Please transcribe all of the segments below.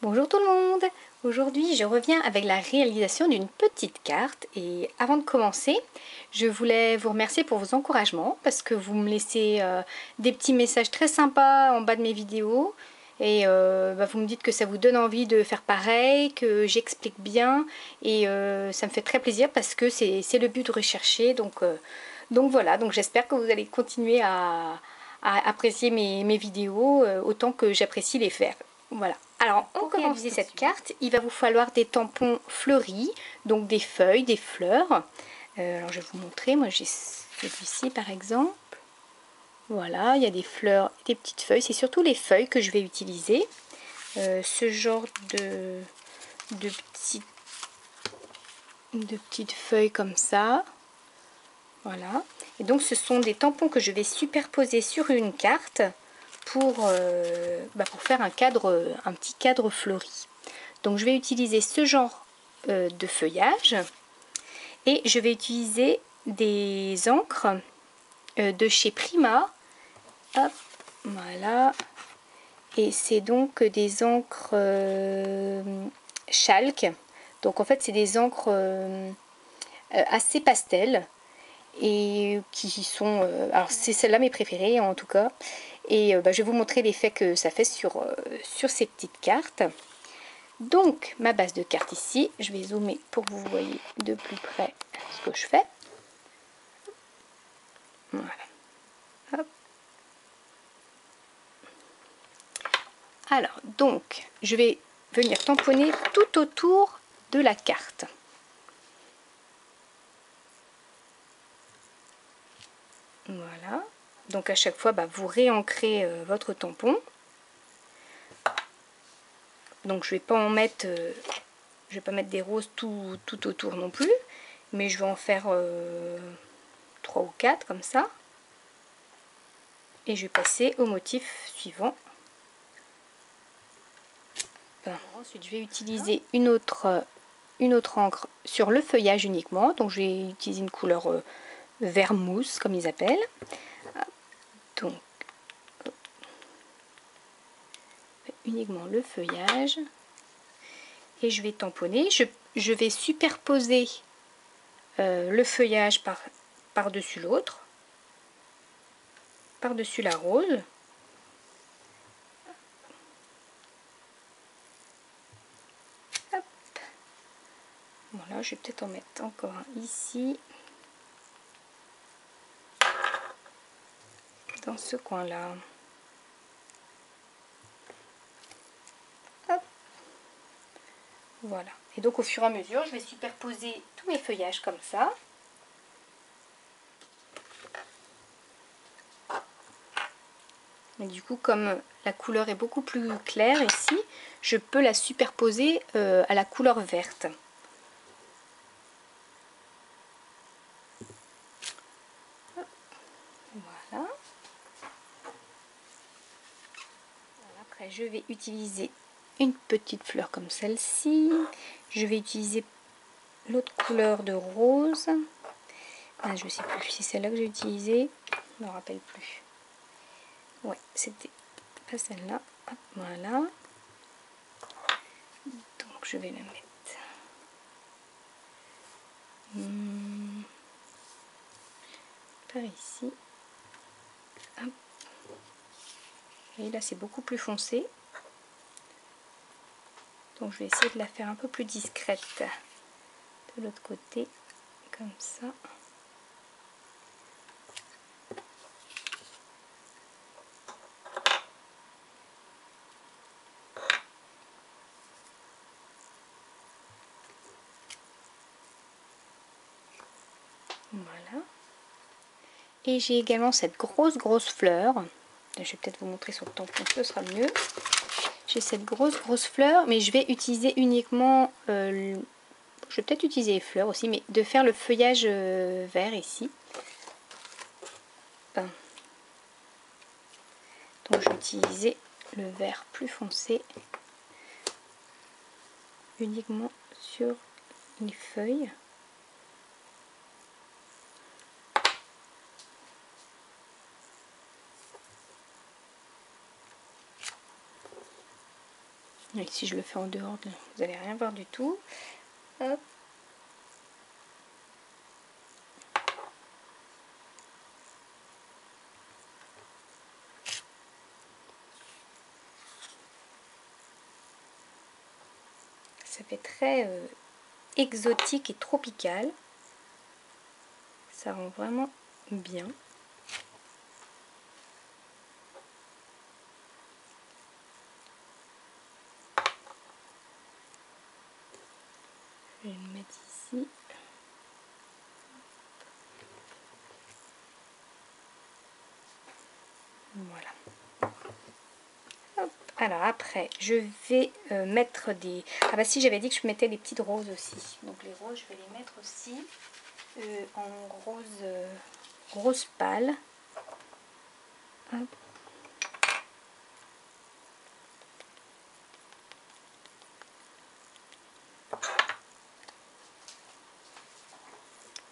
Bonjour tout le monde! Aujourd'hui je reviens avec la réalisation d'une petite carte et avant de commencer je voulais vous remercier pour vos encouragements parce que vous me laissez des petits messages très sympas en bas de mes vidéos et vous me dites que ça vous donne envie de faire pareil, que j'explique bien et ça me fait très plaisir parce que c'est le but de rechercher donc voilà, donc j'espère que vous allez continuer à apprécier mes vidéos autant que j'apprécie les faire. Voilà. Alors, pour réaliser cette carte, il va vous falloir des tampons fleuris, donc des feuilles, des fleurs. Alors, je vais vous montrer. Moi, j'ai celui-ci, par exemple. Voilà, il y a des fleurs, des petites feuilles. C'est surtout les feuilles que je vais utiliser. Ce genre de petites feuilles comme ça. Voilà. Et donc, ce sont des tampons que je vais superposer sur une carte pour faire un petit cadre fleuri. Donc je vais utiliser ce genre de feuillage et je vais utiliser des encres de chez Prima. Hop, voilà. Et c'est donc des encres chalk. Donc en fait c'est des encres assez pastel et qui sont... alors c'est celle-là mes préférées en tout cas. Et je vais vous montrer l'effet que ça fait sur ces petites cartes. Donc ma base de carte ici, je vais zoomer pour que vous voyez de plus près ce que je fais. Voilà. Hop. Alors donc je vais venir tamponner tout autour de la carte. Voilà. Donc à chaque fois vous réancrez votre tampon. Donc je vais pas en mettre, je vais pas mettre des roses tout autour non plus, mais je vais en faire 3 ou 4 comme ça. Et je vais passer au motif suivant. Ensuite je vais utiliser une autre encre sur le feuillage uniquement. Donc je vais utiliser une couleur vert mousse comme ils appellent. Donc uniquement le feuillage. Et je vais tamponner. Je vais superposer le feuillage par-dessus l'autre. Par-dessus la rose. Hop. Voilà, je vais peut-être en mettre encore un ici. Dans ce coin-là. Hop. Voilà. Et donc au fur et à mesure, je vais superposer tous mes feuillages comme ça. Et du coup, comme la couleur est beaucoup plus claire ici, je peux la superposer à la couleur verte. Voilà. Après, je vais utiliser une petite fleur comme celle-ci. Je vais utiliser l'autre couleur de rose. Ah, je ne sais plus si c'est celle-là que j'ai utilisée. Je ne me rappelle plus. Ouais, c'était pas celle-là. Voilà. Donc, je vais la mettre par ici. Hop. Et là, c'est beaucoup plus foncé. Donc, je vais essayer de la faire un peu plus discrète de l'autre côté, comme ça. Voilà. Et j'ai également cette grosse fleur. Je vais peut-être vous montrer sur le tampon, ce sera mieux. J'ai cette grosse fleur, mais je vais utiliser uniquement... je vais peut-être utiliser les fleurs aussi, mais de faire le feuillage vert ici. Donc je vais utiliser le vert plus foncé uniquement sur les feuilles. Et si je le fais en dehors, vous n'allez rien voir du tout. Hop. Ça fait très exotique et tropical. Ça rend vraiment bien. Je vais le mettre ici. Voilà. Hop. Alors après, je vais mettre des... Ah bah si, j'avais dit que je mettais des petites roses aussi. Donc les roses, je vais les mettre aussi en rose pâle. Hop.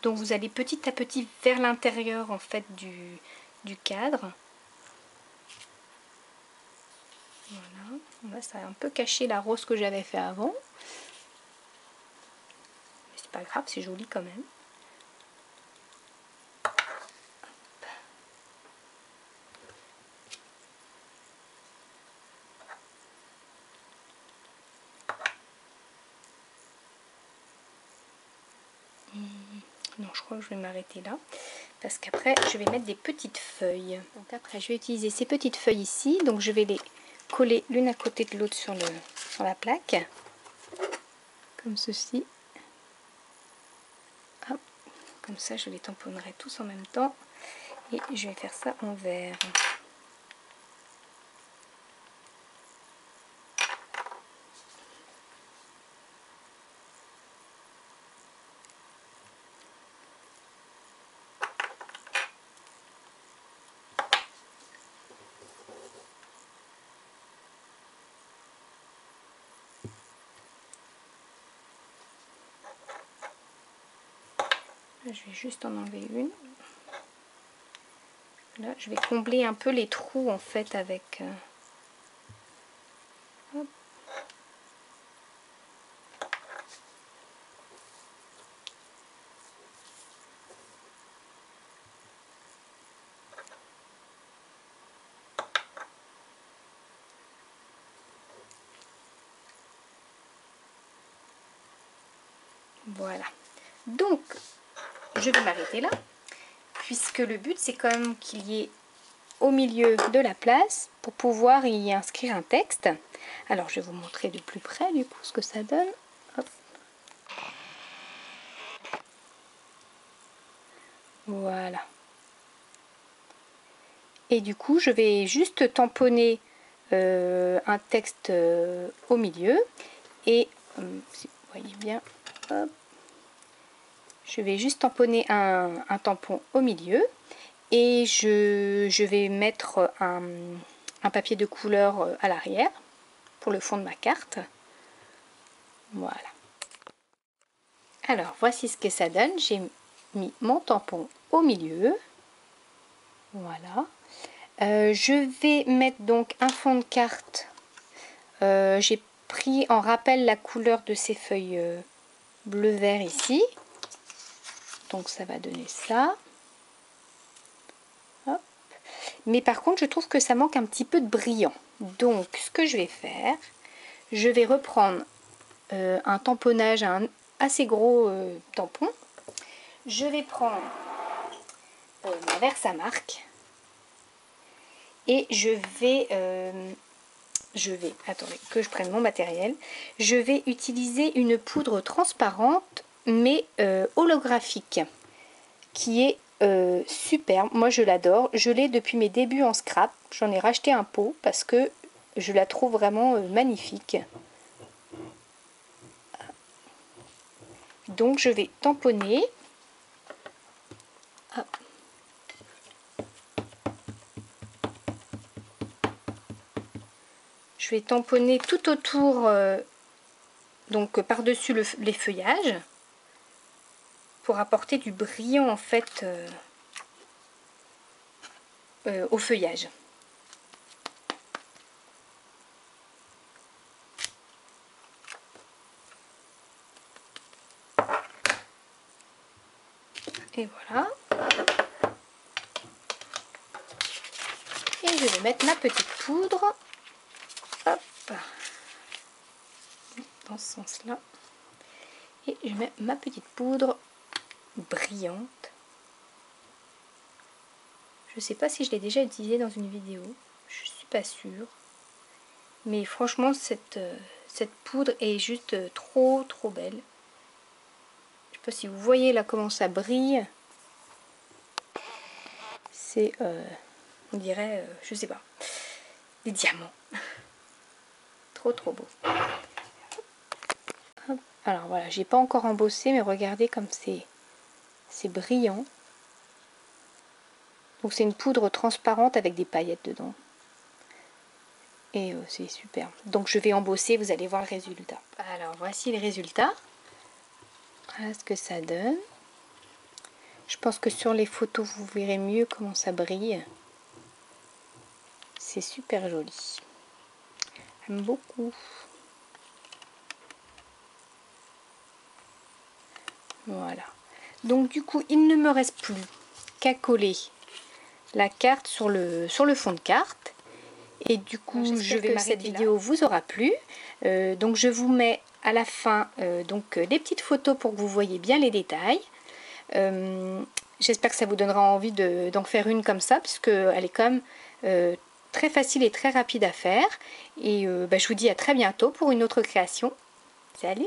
Donc vous allez petit à petit vers l'intérieur en fait du cadre. Voilà. Là, ça a un peu caché la rose que j'avais fait avant. Mais c'est pas grave, c'est joli quand même. Non, je crois que je vais m'arrêter là. Parce qu'après, je vais mettre des petites feuilles. Donc après, je vais utiliser ces petites feuilles ici. Donc je vais les coller l'une à côté de l'autre sur la plaque. Comme ceci. Hop. Comme ça, je les tamponnerai tous en même temps. Et je vais faire ça en vert. Là, je vais juste en enlever une. Là, je vais combler un peu les trous en fait avec... Hop. Voilà. Donc, je vais m'arrêter là. Puisque le but, c'est quand même qu'il y ait au milieu de la place pour pouvoir y inscrire un texte. Alors, je vais vous montrer de plus près du coup ce que ça donne. Hop. Voilà. Et du coup, je vais juste tamponner un texte au milieu. Et, si vous voyez bien, hop, je vais juste tamponner un tampon au milieu. Et je vais mettre un papier de couleur à l'arrière pour le fond de ma carte. Voilà. Alors, voici ce que ça donne. J'ai mis mon tampon au milieu. Voilà. Je vais mettre donc un fond de carte. J'ai pris en rappel la couleur de ces feuilles bleu-vert ici. Donc, ça va donner ça. Hop. Mais par contre, je trouve que ça manque un petit peu de brillant. Donc, ce que je vais faire, je vais reprendre un tamponnage, un assez gros tampon. Je vais prendre ma Versamark et je vais, attendez que je prenne mon matériel, je vais utiliser une poudre transparente mais holographique qui est super. Moi je l'adore, je l'ai depuis mes débuts en scrap, j'en ai racheté un pot parce que je la trouve vraiment magnifique. Donc je vais tamponner. Hop. Je vais tamponner tout autour, donc par-dessus les feuillages, pour apporter du brillant en fait au feuillage. Et voilà. Et je vais mettre ma petite poudre. Hop. Dans ce sens-là. Et je mets ma petite poudre brillante. Je ne sais pas si je l'ai déjà utilisée dans une vidéo. Je suis pas sûre. Mais franchement, cette poudre est juste trop belle. Je sais pas si vous voyez là comment ça brille. C'est, on dirait, je sais pas, des diamants. Trop beau. Hop. Alors voilà, j'ai pas encore embossé, mais regardez comme c'est brillant. Donc c'est une poudre transparente avec des paillettes dedans. Et c'est super. Donc je vais embosser, vous allez voir le résultat. Alors voici le résultat. Voilà ce que ça donne. Je pense que sur les photos vous verrez mieux comment ça brille. C'est super joli. J'aime beaucoup. Voilà. Donc du coup il ne me reste plus qu'à coller la carte sur le fond de carte. Et du coup, j'espère que cette vidéo vous aura plu. Donc je vous mets à la fin des petites photos pour que vous voyez bien les détails. J'espère que ça vous donnera envie d'en faire une comme ça, puisqu'elle est quand même très facile et très rapide à faire. Et je vous dis à très bientôt pour une autre création. Salut!